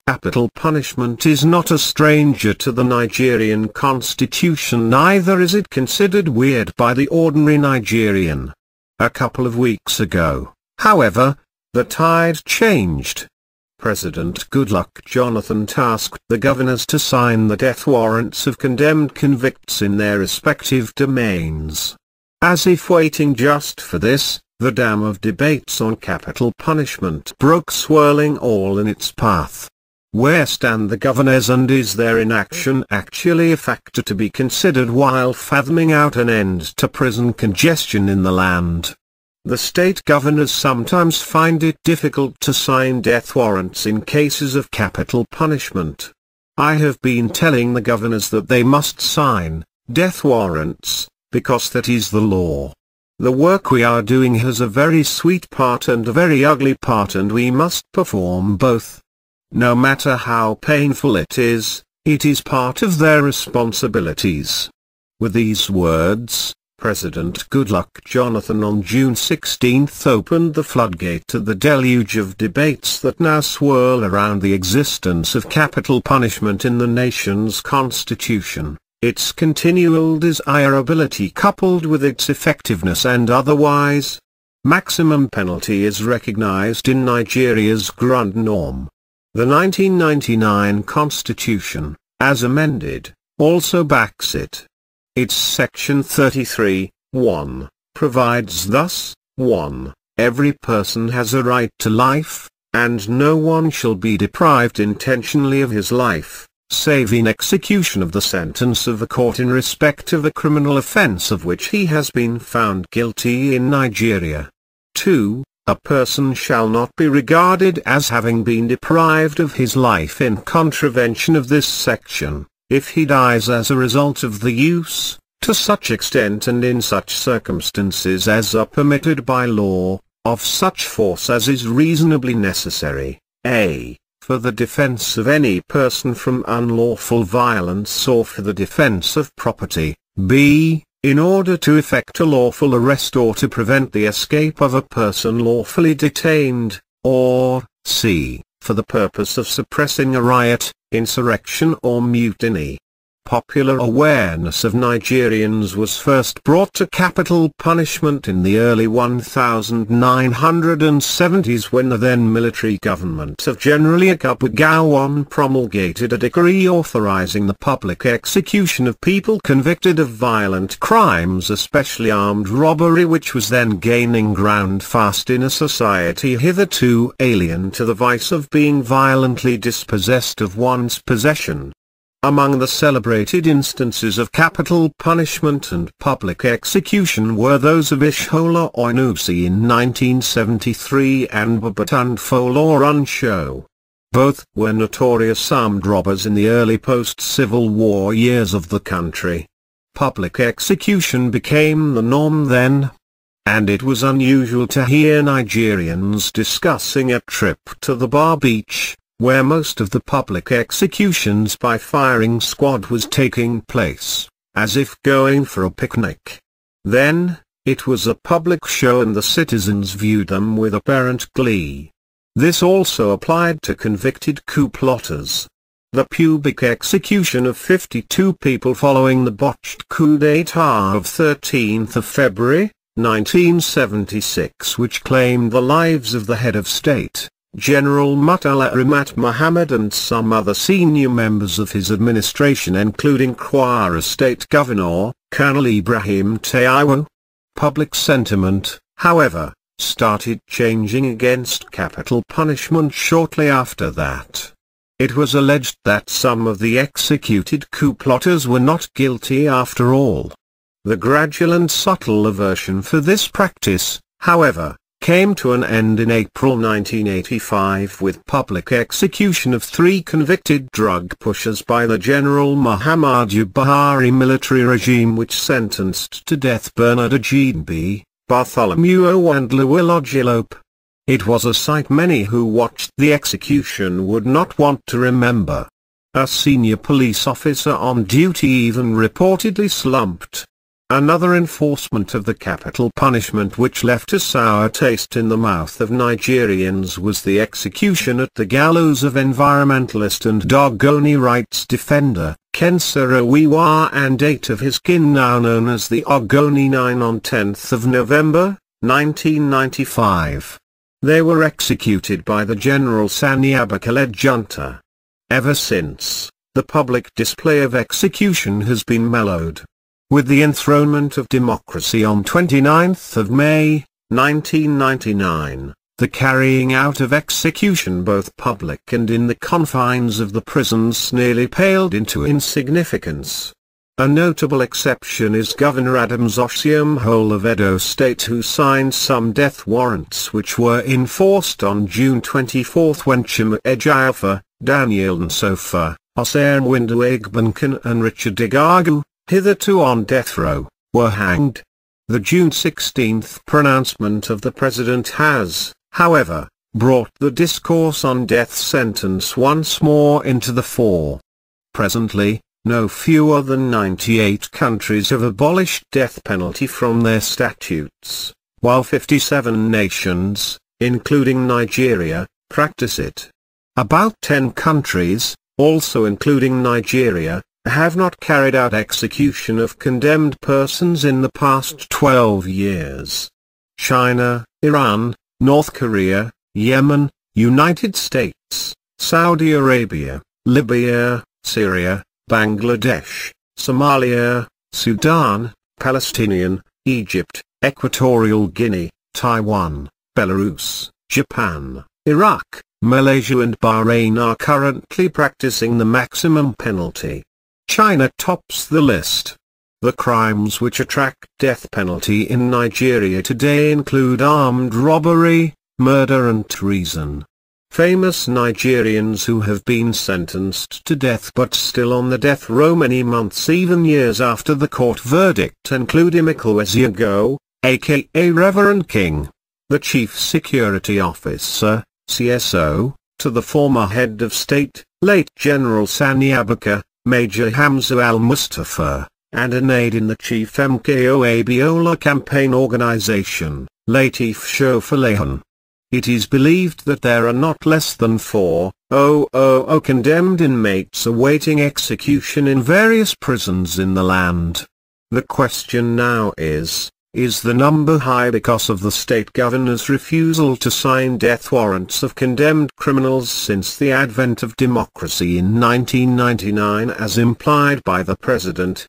Capital punishment is not a stranger to the Nigerian Constitution, neither is it considered weird by the ordinary Nigerian. A couple of weeks ago, however, the tide changed. President Goodluck Jonathan tasked the governors to sign the death warrants of condemned convicts in their respective domains. As if waiting just for this, the dam of debates on capital punishment broke, swirling all in its path. Where stand the governors, and is their inaction actually a factor to be considered while fathoming out an end to prison congestion in the land? The state governors sometimes find it difficult to sign death warrants in cases of capital punishment. I have been telling the governors that they must sign death warrants, because that is the law. The work we are doing has a very sweet part and a very ugly part, and we must perform both. No matter how painful it is part of their responsibilities. With these words, President Goodluck Jonathan on June 16 opened the floodgate to the deluge of debates that now swirl around the existence of capital punishment in the nation's constitution, its continual desirability coupled with its effectiveness and otherwise. Maximum penalty is recognized in Nigeria's grand norm. The 1999 Constitution, as amended, also backs it. Its Section 33(1) provides thus: 1. Every person has a right to life, and no one shall be deprived intentionally of his life, save in execution of the sentence of a court in respect of a criminal offence of which he has been found guilty in Nigeria. 2. A person shall not be regarded as having been deprived of his life in contravention of this section, if he dies as a result of the use, to such extent and in such circumstances as are permitted by law, of such force as is reasonably necessary, a. for the defense of any person from unlawful violence or for the defense of property, b. in order to effect a lawful arrest or to prevent the escape of a person lawfully detained, or c. for the purpose of suppressing a riot, insurrection or mutiny. Popular awareness of Nigerians was first brought to capital punishment in the early 1970s when the then military government of General Yakubu Gowon promulgated a decree authorizing the public execution of people convicted of violent crimes, especially armed robbery, which was then gaining ground fast in a society hitherto alien to the vice of being violently dispossessed of one's possession. Among the celebrated instances of capital punishment and public execution were those of Ishola Onusi in 1973 and Babatunde Folorunsho. Both were notorious armed robbers in the early post-Civil War years of the country. Public execution became the norm then, and it was unusual to hear Nigerians discussing a trip to the Bar Beach, where most of the public executions by firing squad was taking place, as if going for a picnic. Then, it was a public show and the citizens viewed them with apparent glee. This also applied to convicted coup plotters. The public execution of 52 people following the botched coup d'état of 13 February, 1976, which claimed the lives of the head of state, General Murtala Ramat Mohammed, and some other senior members of his administration, including Kwara State Governor, Colonel Ibrahim Taiwo. Public sentiment, however, started changing against capital punishment shortly after that. It was alleged that some of the executed coup plotters were not guilty after all. The gradual and subtle aversion for this practice, however, came to an end in April 1985 with public execution of 3 convicted drug pushers by the General Muhammadu Buhari military regime, which sentenced to death Bernard Ajidbi, Bartholomew O and Luwilojilope. It was a sight many who watched the execution would not want to remember. A senior police officer on duty even reportedly slumped. Another enforcement of the capital punishment which left a sour taste in the mouth of Nigerians was the execution at the gallows of environmentalist and Ogoni rights defender, Kensara Wiwa, and 8 of his kin, now known as the Ogoni 9, on 10th of November, 1995. They were executed by the General Sani Abacha-led junta. Ever since, the public display of execution has been mellowed. With the enthronement of democracy on 29th of May, 1999, the carrying out of execution both public and in the confines of the prisons nearly paled into insignificance. A notable exception is Governor Adams Oshiomhole of Edo State, who signed some death warrants which were enforced on June 24 when Chima Ejiofor, Daniel Nsofa, Osarmwindo Egbankan and Richard Igagu, hitherto on death row, were hanged. The June 16 pronouncement of the President has, however, brought the discourse on death sentence once more into the fore. Presently, no fewer than 98 countries have abolished death penalty from their statutes, while 57 nations, including Nigeria, practice it. About 10 countries, also including Nigeria, have not carried out execution of condemned persons in the past 12 years. China, Iran, North Korea, Yemen, United States, Saudi Arabia, Libya, Syria, Bangladesh, Somalia, Sudan, Palestinian, Egypt, Equatorial Guinea, Taiwan, Belarus, Japan, Iraq, Malaysia and Bahrain are currently practicing the maximum penalty. China tops the list. The crimes which attract death penalty in Nigeria today include armed robbery, murder and treason. Famous Nigerians who have been sentenced to death but still on the death row many months, even years after the court verdict, include Emeka Eziago, aka Reverend King, the Chief Security Officer, CSO, to the former head of state, late General Sani Abacha, Major Hamza al-Mustafa, and an aide in the chief MKO Abiola campaign organization, Lateef Shofalahan. It is believed that there are not less than 400 condemned inmates awaiting execution in various prisons in the land. The question now is the number high because of the state governor's refusal to sign death warrants of condemned criminals since the advent of democracy in 1999, as implied by the president,